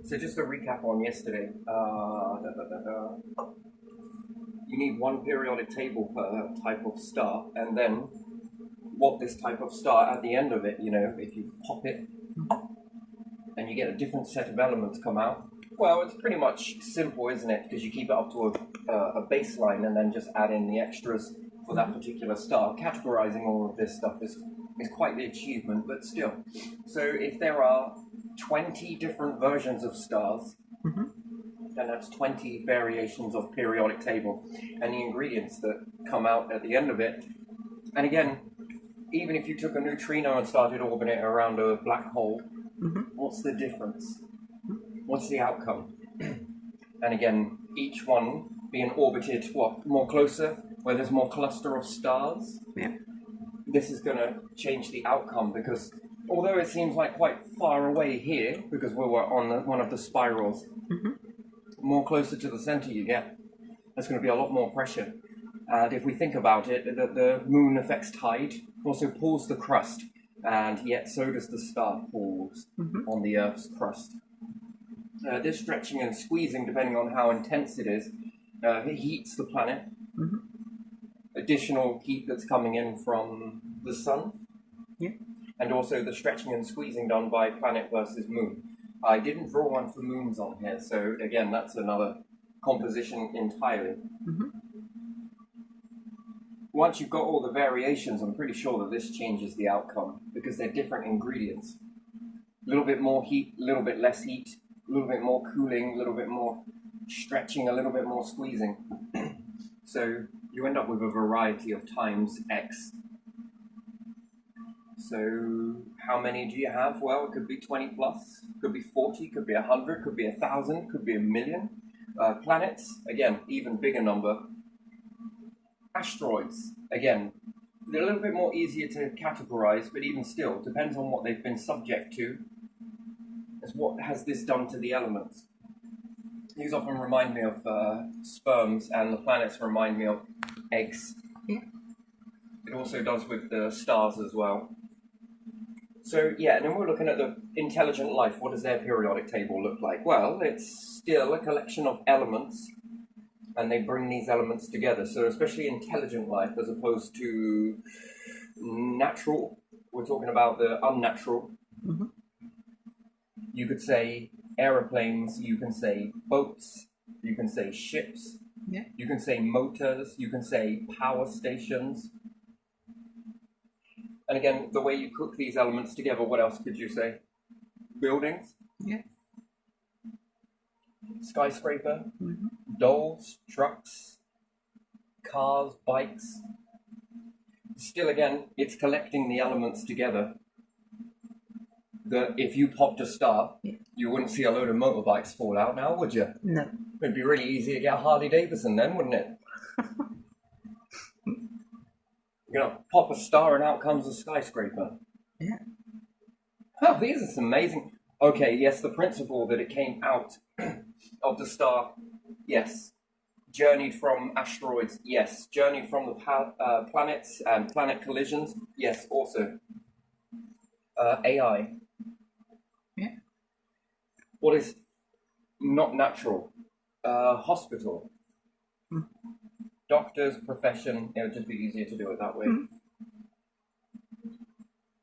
So just to recap on yesterday, you need one periodic table per type of star, and then what this type of star at the end of it, if you pop it and you get a different set of elements come out, well, it's pretty much simple, isn't it? Because you keep it up to a baseline and then just add in the extras for that particular star. Categorizing all of this stuff is quite the achievement, but still. So if there are 20 different versions of stars, then that's 20 variations of periodic table and the ingredients that come out at the end of it. And again, even if you took a neutrino and started orbiting it around a black hole, what's the difference? What's the outcome? And again, each one being orbited, more closer, where there's more cluster of stars? Yeah. This is going to change the outcome, because although it seems like quite far away here, because we were on one of the spirals, more closer to the center you get, there's going to be a lot more pressure. And if we think about it, the moon affects tide, also pulls the crust, and yet so does the star pulls on the Earth's crust. This stretching and squeezing, depending on how intense it is, it heats the planet. Additional heat that's coming in from the sun. Yeah. And also the stretching and squeezing done by planet versus moon. I didn't draw one for moons on here, so again, that's another composition entirely. Once you've got all the variations, I'm pretty sure that this changes the outcome, because they're different ingredients. A little bit more heat, a little bit less heat, a little bit more cooling, a little bit more stretching, a little bit more squeezing. So you end up with a variety of times X. So how many do you have? Well, it could be 20 plus, could be 40, could be 100, could be 1,000, could be 1,000,000. Planets, again, even bigger number. Asteroids, again, they're a little bit more easier to categorize, but even still, depends on what they've been subject to, is what has this done to the elements. These often remind me of sperms, and the planets remind me of eggs. Yeah. It also does with the stars as well. So yeah, and then we're looking at the intelligent life. What does their periodic table look like? Well, it's still a collection of elements, and they bring these elements together. So especially intelligent life, as opposed to natural, we're talking about the unnatural. You could say aeroplanes, you can say boats, you can say ships, you can say motors, you can say power stations. And again, the way you cook these elements together, what else could you say? Buildings? Yeah. Skyscraper? Dolls, trucks, cars, bikes. Still again, it's collecting the elements together. That if you popped a star, you wouldn't see a load of motorbikes fall out now, would you? No. It'd be really easy to get a Harley Davidson then, wouldn't it? Pop a star and out comes a skyscraper. Yeah. Oh, these are some amazing. Okay, yes, the principle that it came out of the star, yes. Journeyed from asteroids, yes. Journeyed from the planets and planet collisions, yes, also. AI. Yeah. What is not natural? Hospital. Doctor's profession, it would just be easier to do it that way.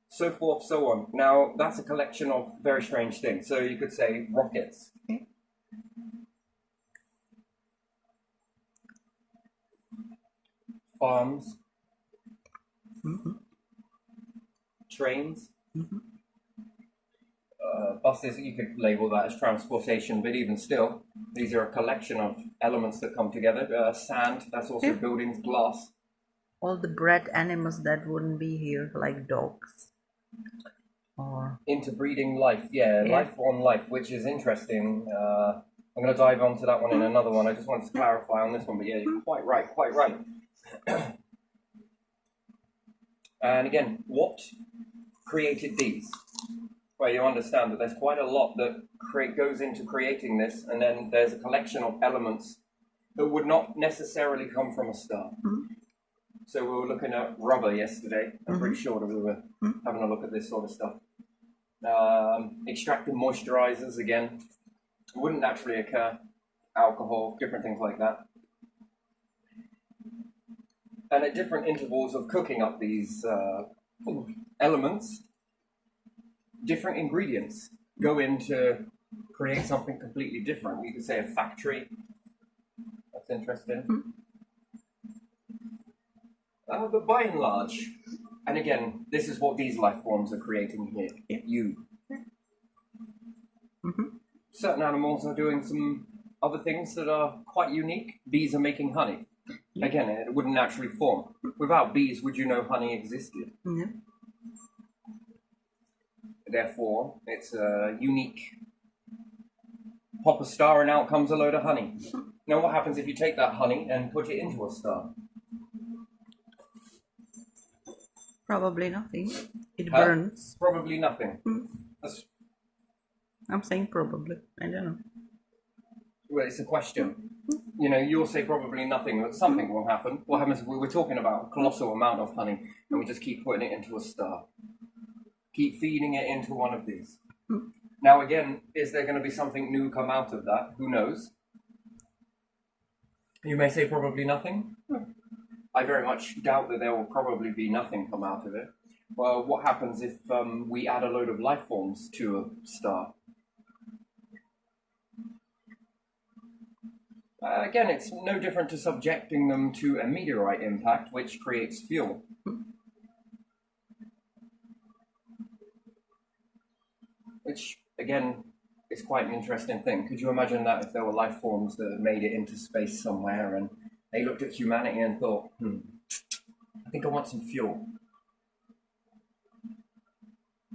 So forth, so on. Now, that's a collection of very strange things. So you could say rockets. Farms. Trains. Buses, you could label that as transportation, but even still, these are a collection of elements that come together. Sand, that's also buildings, glass. All the bred animals that wouldn't be here, like dogs. Or interbreeding life, life on life, which is interesting. I'm going to dive onto that one in another one. I just wanted to clarify on this one, but yeah, you're quite right. And again, what created these? Well, you understand that there's quite a lot that goes into creating this, and then there's a collection of elements that would not necessarily come from a star. So we were looking at rubber yesterday. I'm pretty sure that we were having a look at this sort of stuff. Extracting moisturizers again. wouldn't naturally occur. Alcohol, different things like that. And at different intervals of cooking up these elements, different ingredients go in to create something completely different. You could say a factory. That's interesting. But by and large, and again, this is what these life forms are creating here. Yeah. You. Mm-hmm. Certain animals are doing some other things that are quite unique. Bees are making honey. Yeah. Again, it wouldn't naturally form. Without bees, would you know honey existed? Yeah. Therefore, it's a unique. Pop a star and out comes a load of honey. Now, what happens if you take that honey and put it into a star? Probably nothing. It Huh? burns. Probably nothing. That's, I'm saying probably. I don't know. well, it's a question. You know, you'll say probably nothing, but something will happen. What happens if we're talking about a colossal amount of honey and we just keep putting it into a star? Keep feeding it into one of these. Now, again, is there going to be something new come out of that? Who knows? You may say probably nothing. I very much doubt that there will probably be nothing come out of it. Well, what happens if we add a load of life forms to a star? Again, it's no different to subjecting them to a meteorite impact, which creates fuel. Which, again, is quite an interesting thing. Could you imagine that if there were life forms that made it into space somewhere and they looked at humanity and thought, I think I want some fuel.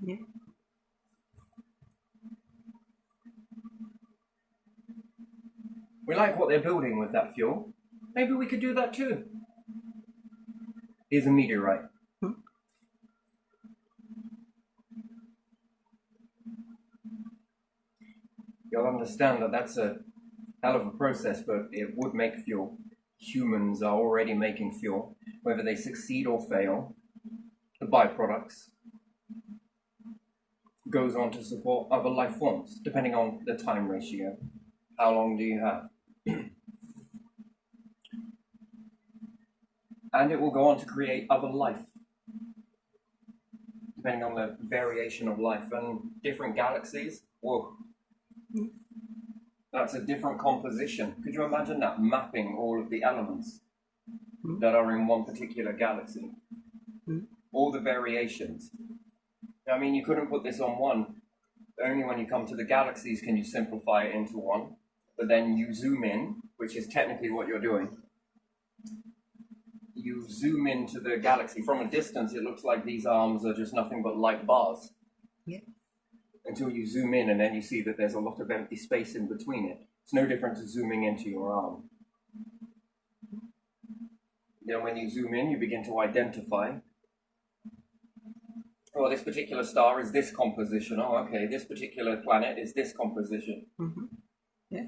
Yeah. We like what they're building with that fuel. Maybe we could do that too. Here's a meteorite. You'll understand that that's a hell of a process, but it would make fuel. Humans are already making fuel. Whether they succeed or fail, the byproducts goes on to support other life forms, depending on the time ratio. How long do you have? And it will go on to create other life, depending on the variation of life. And different galaxies, whoa, that's a different composition. Could you imagine that, mapping all of the elements that are in one particular galaxy? All the variations. I mean, you couldn't put this on one. Only when you come to the galaxies can you simplify it into one. But then you zoom in, which is technically what you're doing. You zoom into the galaxy. From a distance, it looks like these arms are just nothing but light bars. Yeah. Until you zoom in and then you see that there's a lot of empty space in between it. It's no different to zooming into your arm. Then when you zoom in, you begin to identify, oh, this particular star is this composition. Oh, okay, this particular planet is this composition. Yeah.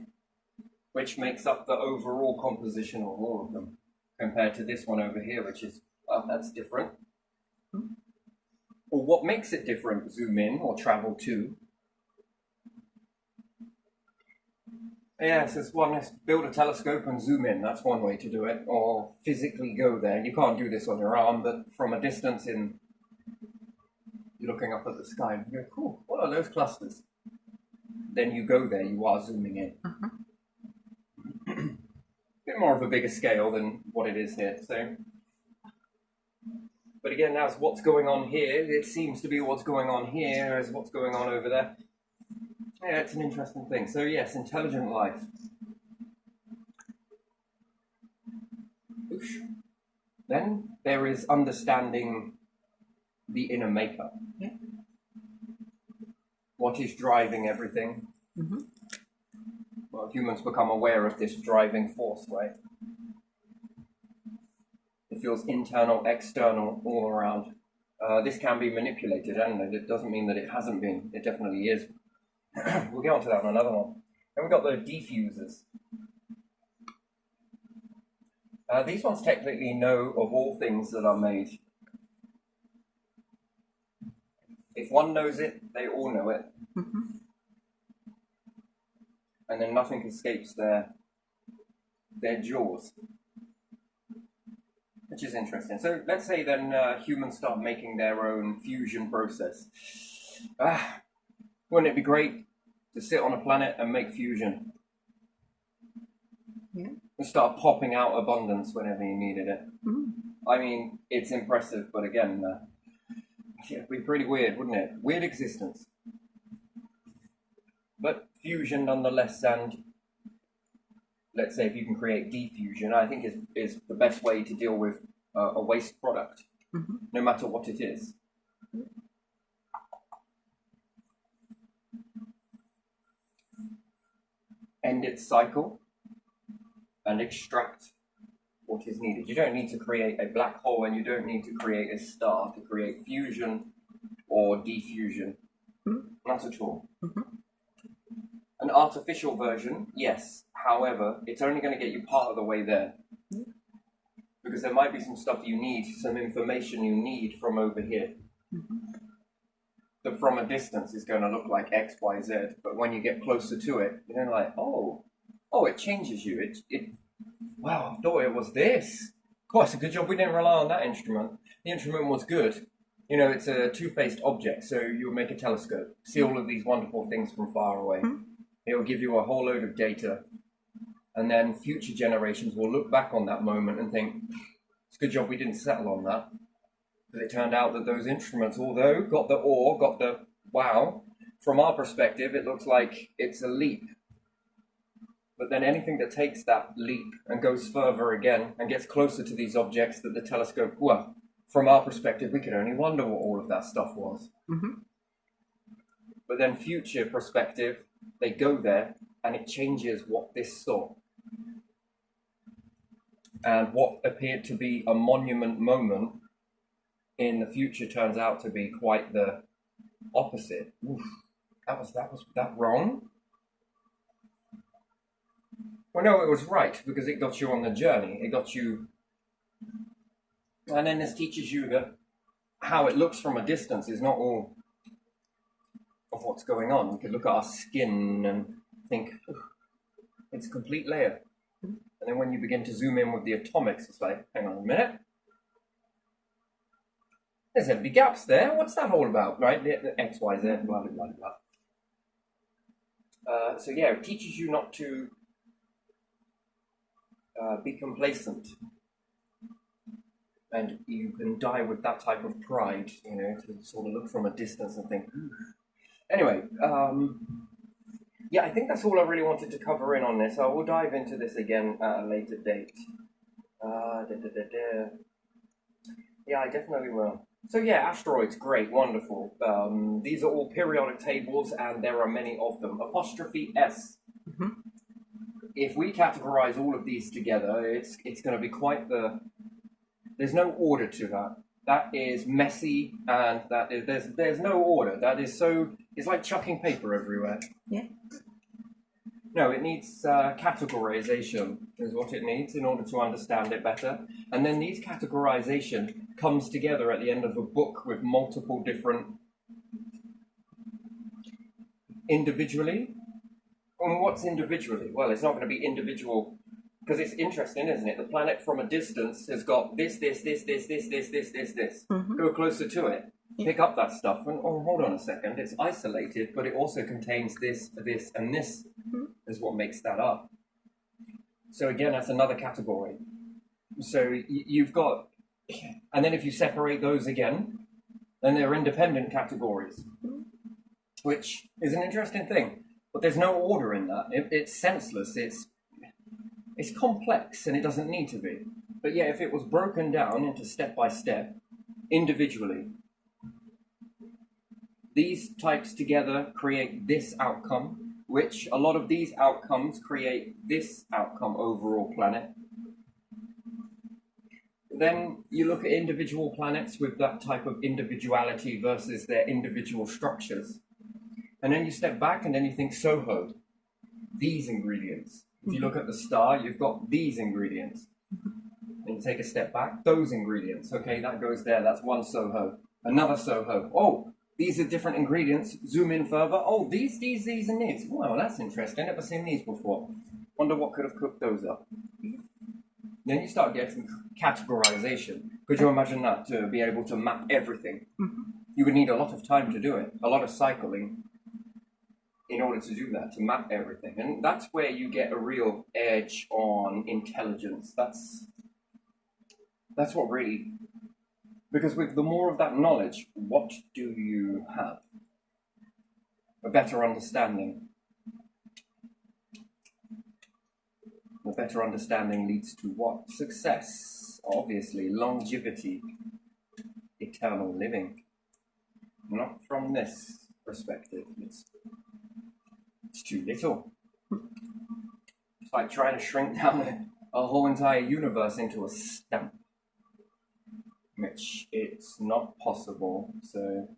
Which makes up the overall composition of all of them, compared to this one over here, which is, well, that's different. Or what makes it different? Zoom in or travel to. Yes, it's one. Let's build a telescope and zoom in. That's one way to do it. Or physically go there. You can't do this on your arm, but from a distance in, you're looking up at the sky and you go, cool, what are those clusters? Then you go there, you are zooming in. Bit more of a bigger scale than what it is here. So, but again, that's what's going on here. It seems to be what's going on here is what's going on over there. Yeah, it's an interesting thing. So yes, intelligent life. Oosh. Then there is understanding the inner makeup. Yeah. What is driving everything? Well, humans become aware of this driving force, right? It feels internal, external, all around. This can be manipulated, and it doesn't mean that it hasn't been. It definitely is. We'll get onto that on another one. Then we've got the diffusers. These ones technically know of all things that are made. If one knows it, they all know it. and then nothing escapes their jaws, which is interesting. So let's say then humans start making their own fusion process. Wouldn't it be great to sit on a planet and make fusion? Yeah. And start popping out abundance whenever you needed it. Mm. I mean, it's impressive, but again, it'd be pretty weird, wouldn't it? Weird existence. But fusion nonetheless, and let's say if you can create diffusion, I think is the best way to deal with a waste product, no matter what it is. End its cycle and extract what is needed. You don't need to create a black hole, and you don't need to create a star to create fusion or diffusion. Not at all. An artificial version, yes. However, it's only going to get you part of the way there. Because there might be some stuff you need, some information you need from over here. That from a distance is going to look like X, Y, Z. But when you get closer to it, you're like, oh, it changes you. Wow, I thought it was this. Of course, a good job we didn't rely on that instrument. The instrument was good. You know, it's a two-faced object, so you'll make a telescope, see all of these wonderful things from far away. It will give you a whole load of data, and then future generations will look back on that moment and think, it's a good job we didn't settle on that. But it turned out that those instruments, although got the awe, got the wow, from our perspective, it looks like it's a leap. But then anything that takes that leap and goes further again and gets closer to these objects that the telescope, well, from our perspective, we could only wonder what all of that stuff was. But then future perspective, they go there and it changes what this saw. And what appeared to be a monument moment in the future turns out to be quite the opposite. Oof, was that wrong? Well, no, it was right, because it got you on the journey. It got you... And then this teaches you that how it looks from a distance is not all of what's going on. We could look at our skin and think, it's a complete layer. And then when you begin to zoom in with the atomics, it's like, hang on a minute. There's empty gaps there. What's that all about, right? The X, Y, Z, blah, blah, blah, blah. So yeah, it teaches you not to be complacent. And you can die with that type of pride, you know, to sort of look from a distance and think, Anyway, yeah, I think that's all I really wanted to cover in on this. I will dive into this again at a later date. Yeah, I definitely will. So yeah, asteroids, great, wonderful. These are all periodic tables, and there are many of them. Apostrophe S. If we categorize all of these together, it's going to be quite the... There's no order to that. That is messy, and that is, there's no order. That is so... It's like chucking paper everywhere. Yeah. No, it needs categorization is what it needs in order to understand it better. And then these categorization comes together at the end of a book with multiple different individually. And what's individually? Well, it's not going to be individual because it's interesting, isn't it? The planet from a distance has got this. Go closer to it. Pick up that stuff and, oh, hold on a second, it's isolated, but it also contains this, and this is what makes that up. So again, that's another category. So you've got, and then if you separate those again, then they're independent categories, which is an interesting thing. But there's no order in that. It's senseless. It's complex, and it doesn't need to be. But yeah, if it was broken down into step by step, individually, these types together create this outcome, which a lot of these outcomes create this outcome overall planet. Then you look at individual planets with that type of individuality versus their individual structures. And then you step back and then you think Soho, these ingredients. If you look at the star, you've got these ingredients. And you take a step back, those ingredients. Okay, that goes there, that's one Soho. Another Soho. Oh, These are different ingredients. Zoom in further. Oh, these, and these. Wow, that's interesting. Never seen these before. Wonder what could have cooked those up. Then you start getting categorization. Could you imagine that, to be able to map everything? You would need a lot of time to do it, a lot of cycling in order to do that, to map everything. And that's where you get a real edge on intelligence. That's what really... Because with the more of that knowledge, what do you have? A better understanding. The better understanding leads to what? Success, obviously, longevity, eternal living. Not from this perspective. It's too little. It's like trying to shrink down a whole entire universe into a stamp, which it's not possible. So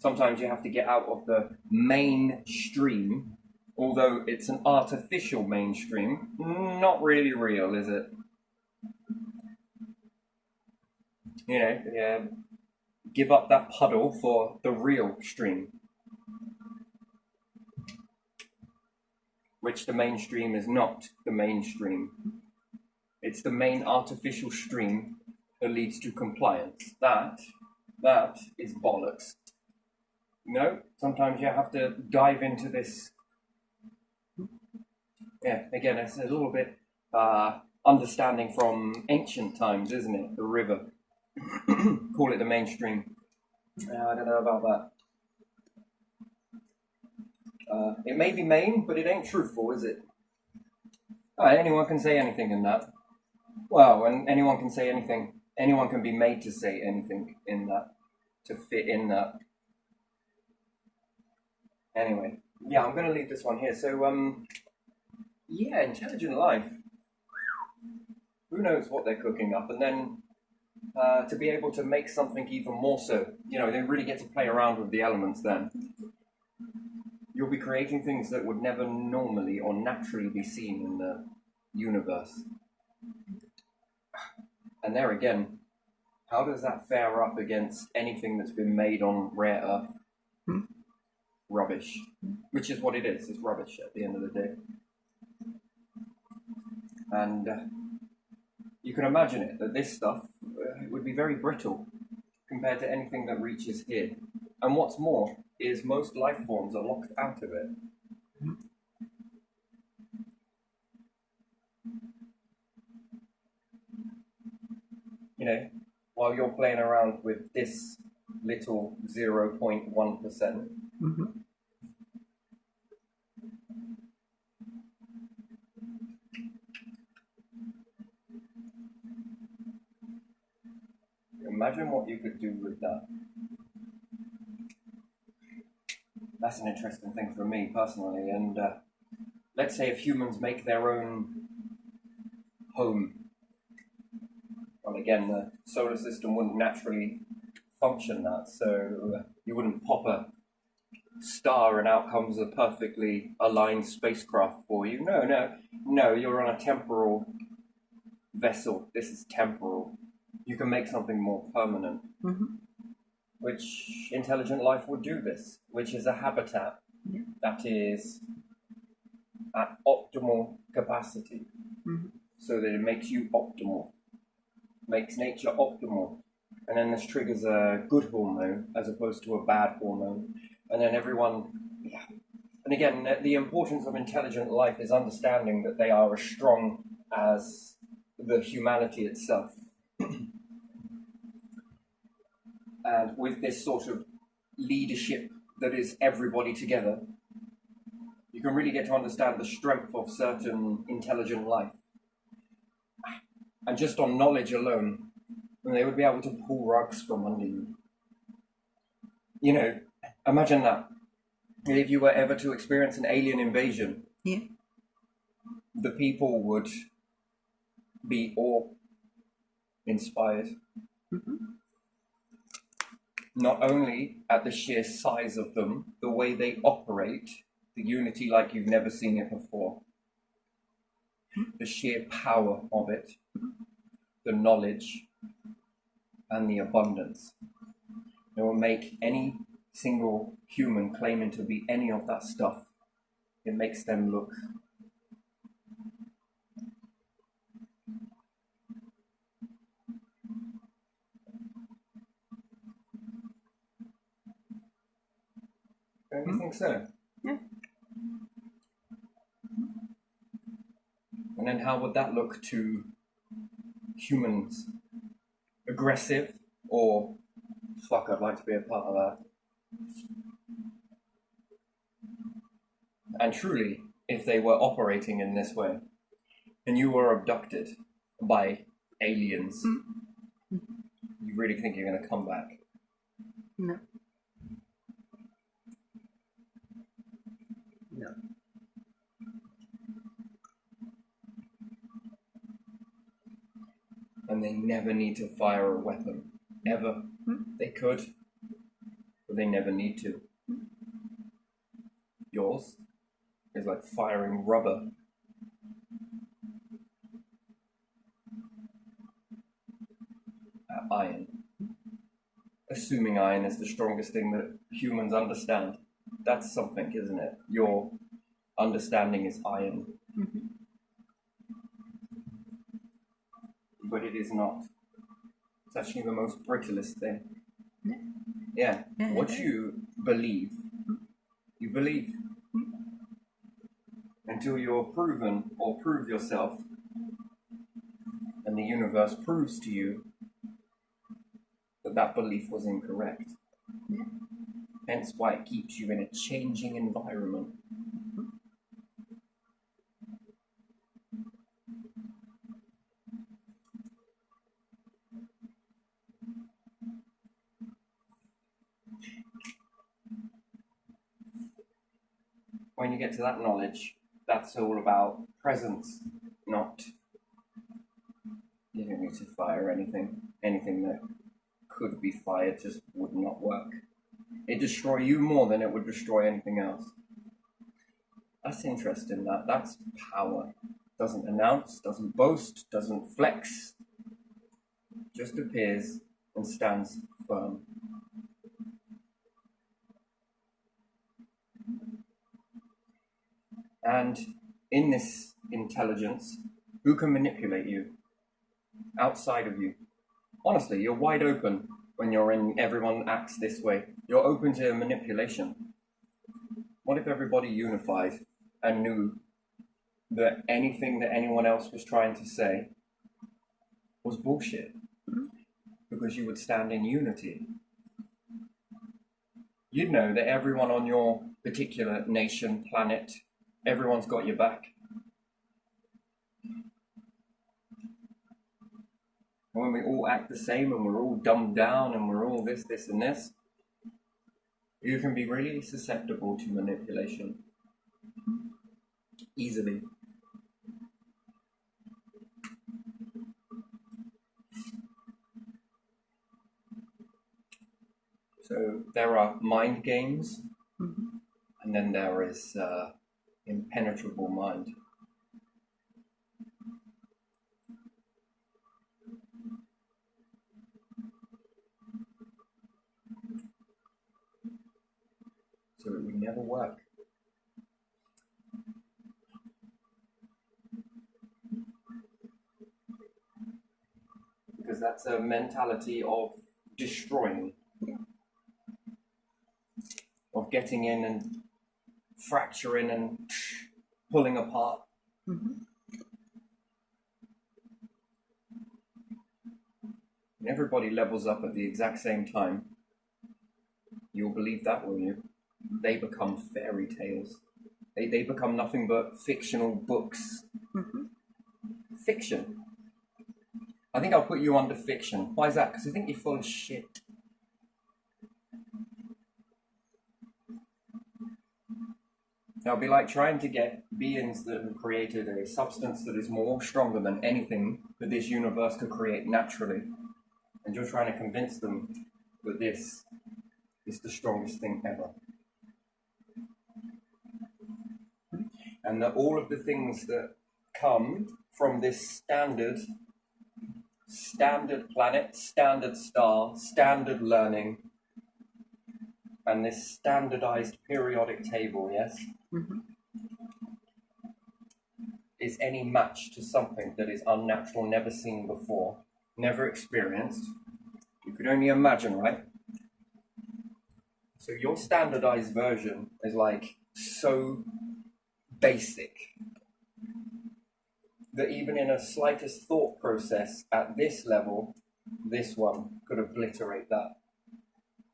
sometimes you have to get out of the mainstream. Although it's an artificial mainstream, not really real, is it? You know, yeah, give up that puddle for the real stream. Which the mainstream is not the mainstream. It's the main artificial stream that leads to compliance. That is bollocks. No, sometimes you have to dive into this. Yeah, again, it's a little bit understanding from ancient times, isn't it? The river. Call it the mainstream. I don't know about that. It may be main, but it ain't truthful, is it? Anyone can say anything in that. Well, and anyone can say anything. Anyone can be made to say anything in that, to fit in that. Anyway, yeah, I'm going to leave this one here. So, yeah, intelligent life. Who knows what they're cooking up? And then to be able to make something even more so, you know, they really get to play around with the elements then. You'll be creating things that would never normally or naturally be seen in the universe. And there again, how does that fare up against anything that's been made on rare earth? Rubbish. Which is what it is. It's rubbish at the end of the day. And you can imagine it, that this stuff would be very brittle compared to anything that reaches here. And what's more is most life forms are locked out of it. You know, while you're playing around with this little 0.1%, imagine what you could do with that. That's an interesting thing for me personally. And let's say if humans make their own home, well, again, the solar system wouldn't naturally function that, so you wouldn't pop a star and out comes a perfectly aligned spacecraft for you. No, you're on a temporal vessel. This is temporal. You can make something more permanent. Which intelligent life would do this, which is a habitat that is at optimal capacity, so that it makes you optimal, makes nature optimal, and then this triggers a good hormone as opposed to a bad hormone, and then everyone, and again, the importance of intelligent life is understanding that they are as strong as the humanity itself. And with this sort of leadership that is everybody together, you can really get to understand the strength of certain intelligent life. And just on knowledge alone, they would be able to pull rugs from under you. You know, imagine that. If you were ever to experience an alien invasion, the people would be awe-inspired. Not only at the sheer size of them, the way they operate, the unity like you've never seen it before. The sheer power of it, the knowledge, and the abundance. It will make any single human claiming to be any of that stuff, it makes them look don't you think so? Yeah. And then how would that look to humans? Aggressive or fuck, I'd like to be a part of that. And truly, if they were operating in this way, and you were abducted by aliens, you really think you're going to come back? No. No. And they never need to fire a weapon. Ever. They could, but they never need to. Yours is like firing rubber. At iron. Assuming iron is the strongest thing that humans understand. That's something, isn't it? Your understanding is iron. But it is not. It's actually the most brittlest thing. Yeah. What you believe, you believe. Until you're proven or prove yourself, and the universe proves to you that that belief was incorrect. Hence why it keeps you in a changing environment. When you get to that knowledge, that's all about presence, not you don't need to fire anything. Anything that could be fired just would not work. It'd destroy you more than it would destroy anything else. That's interesting, that's power. Doesn't announce, doesn't boast, doesn't flex. Just appears and stands firm. And in this intelligence, who can manipulate you? Outside of you. Honestly, you're wide open when you're in, everyone acts this way. You're open to manipulation. What if everybody unified and knew that anything that anyone else was trying to say was bullshit? Because you would stand in unity. You'd know that everyone on your particular nation, planet, everyone's got your back. And when we all act the same and we're all dumbed down and we're all this, and this, you can be really susceptible to manipulation. Easily. So there are mind games, and then there is impenetrable mind. So it would never work. Because that's a mentality of destroying. Of getting in and fracturing and pulling apart. And everybody levels up at the exact same time. You'll believe that, will you? They become fairy tales. They become nothing but fictional books. Fiction. I think I'll put you under fiction. Why is that? Because I think you're full of shit. It'll be like trying to get beings that have created a substance that is more stronger than anything that this universe could create naturally. And you're trying to convince them that this is the strongest thing ever. And that all of the things that come from this standard planet, standard star, standard learning, and this standardized periodic table, yes, is any match to something that is unnatural, never seen before, never experienced. You could only imagine, right? So your standardized version is like so basic that even in a slightest thought process at this level, this one could obliterate that.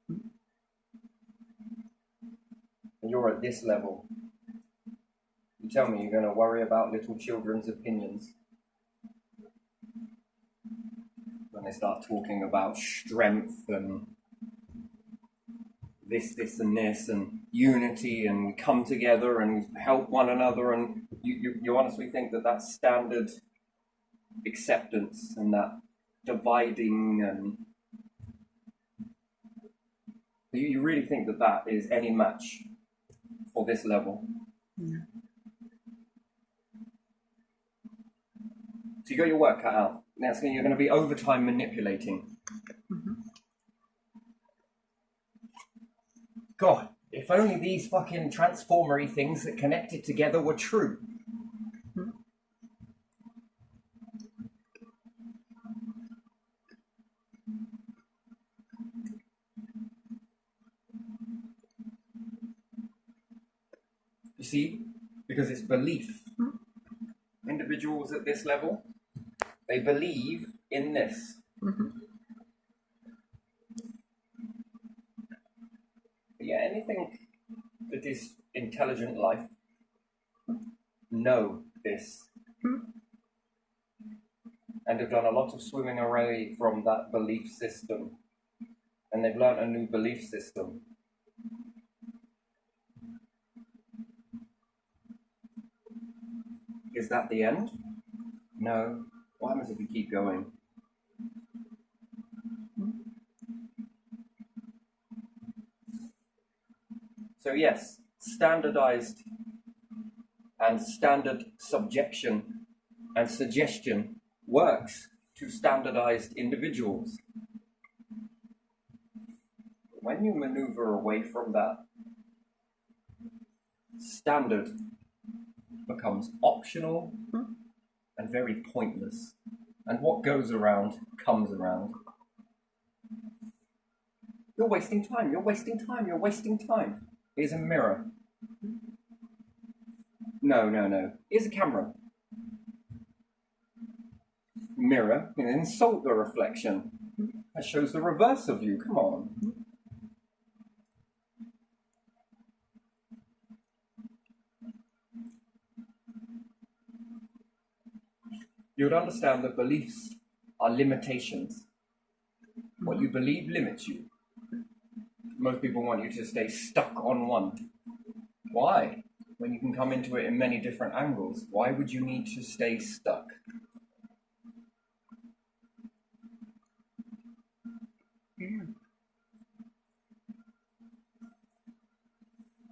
And you're at this level. You tell me you're going to worry about little children's opinions when they start talking about strength and this and this and unity, and we come together and we help one another, and you honestly think that that's standard acceptance and that dividing, and you really think that that is any match for this level? Yeah. So you got your work cut out. That's you're going to be overtime manipulating. God, if only these fucking transformery things that connected together were true. You see, because it's belief. Individuals at this level, they believe in this. Yeah, anything that is intelligent life know this and have done a lot of swimming away from that belief system, and they've learned a new belief system. Is that the end? No. What happens if we keep going? So yes, standardized and standard subjection and suggestion works to standardized individuals. When you maneuver away from that, standard becomes optional and very pointless. And what goes around comes around. You're wasting time, you're wasting time, you're wasting time. Here's a mirror. No. Here's a camera. Mirror, insult the reflection. That shows the reverse of you, come on. You would understand that beliefs are limitations. What you believe limits you. Most people want you to stay stuck on one. Why? When you can come into it in many different angles, why would you need to stay stuck?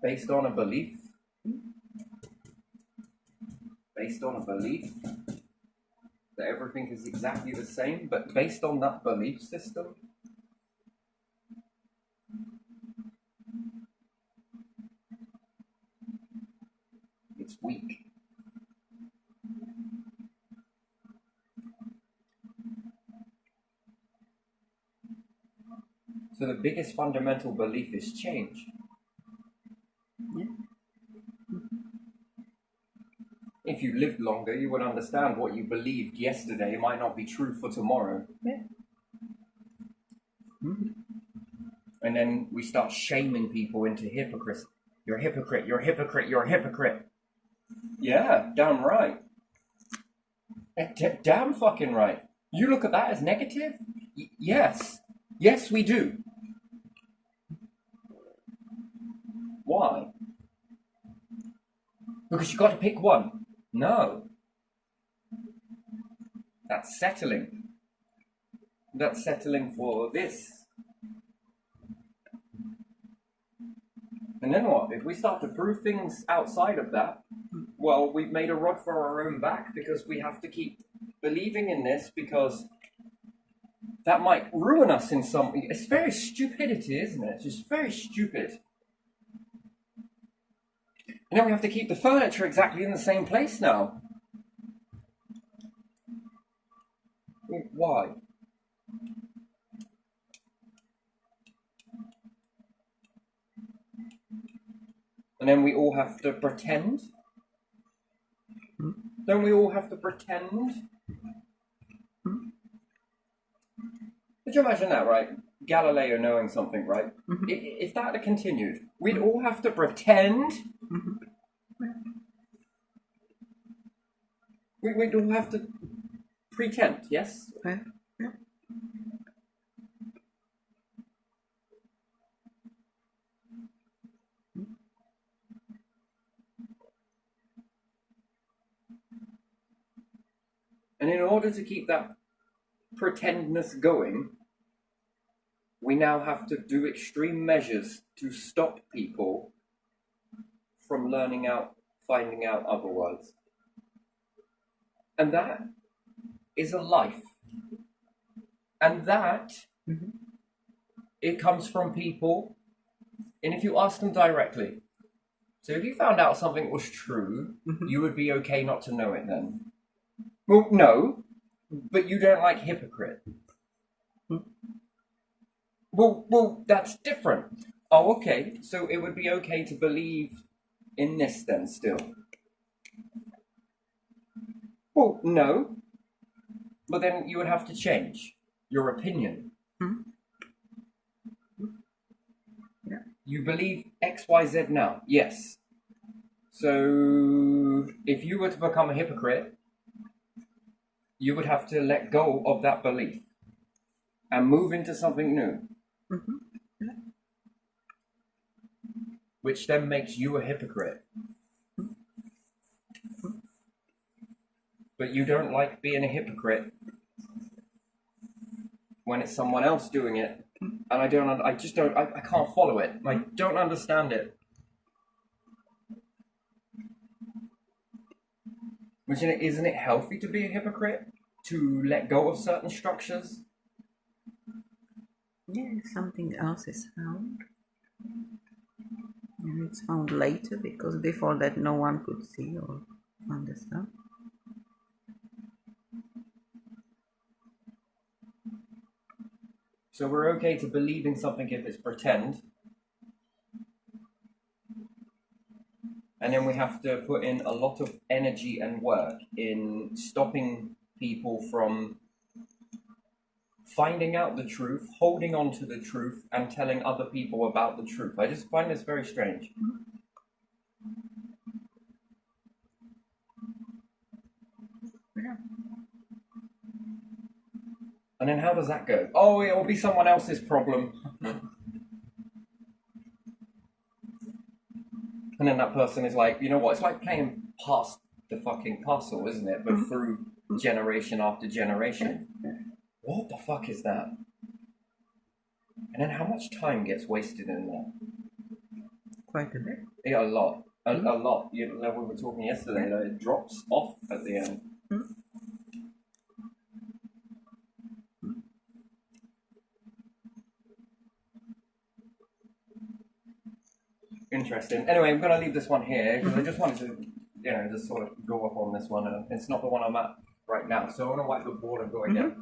Based on a belief that everything is exactly the same, but based on that belief system, it's weak. So the biggest fundamental belief is change. If you lived longer, you would understand what you believed yesterday might not be true for tomorrow. Yeah. And then we start shaming people into hypocrisy. You're a hypocrite, you're a hypocrite, you're a hypocrite. Yeah, damn right. Damn fucking right. You look at that as negative? Yes. Yes, we do. Why? Because you got to pick one. No. That's settling. That's settling for this. And then what? If we start to prove things outside of that, well, we've made a rod for our own back, because we have to keep believing in this, because that might ruin us in some... It's very stupidity, isn't it? It's just very stupid. And then we have to keep the furniture exactly in the same place now. Why? And then we all have to pretend? Don't we all have to pretend? Could you imagine that, right? Galileo knowing something, right? If that had continued, we'd all have to pretend. We'd all have to pretend, yes? Yeah. And in order to keep that pretendness going, we now have to do extreme measures to stop people from finding out otherwise. And that is a life. And that, it comes from people, and if you ask them directly, so if you found out something was true, you would be okay not to know it then. Well, no, but you don't like hypocrite. Well, that's different. Oh, okay, so it would be okay to believe in this then still. Well, no, but then you would have to change your opinion. Yeah. You believe X, Y, Z now, yes. So if you were to become a hypocrite, you would have to let go of that belief and move into something new. Yeah. Which then makes you a hypocrite. But you don't like being a hypocrite when it's someone else doing it. And I can't follow it. I don't understand it. Which, isn't it healthy to be a hypocrite? To let go of certain structures? Yeah, something else is found. And it's found later because before that no one could see or understand. So we're okay to believe in something if it's pretend. And then we have to put in a lot of energy and work in stopping people from finding out the truth, holding on to the truth, and telling other people about the truth. I just find this very strange. Yeah. And then how does that go? Oh, it'll be someone else's problem. And then that person is like, you know what? It's like playing past the fucking puzzle, isn't it? But through generation after generation. What the fuck is that? And then how much time gets wasted in that? Quite a bit. Yeah, a lot. A lot. You know, we were talking yesterday that it drops off at the end. Interesting. Anyway, I'm going to leave this one here because I just wanted to, just sort of go up on this one. It's not the one I'm at right now, so I want to wipe the board and go again.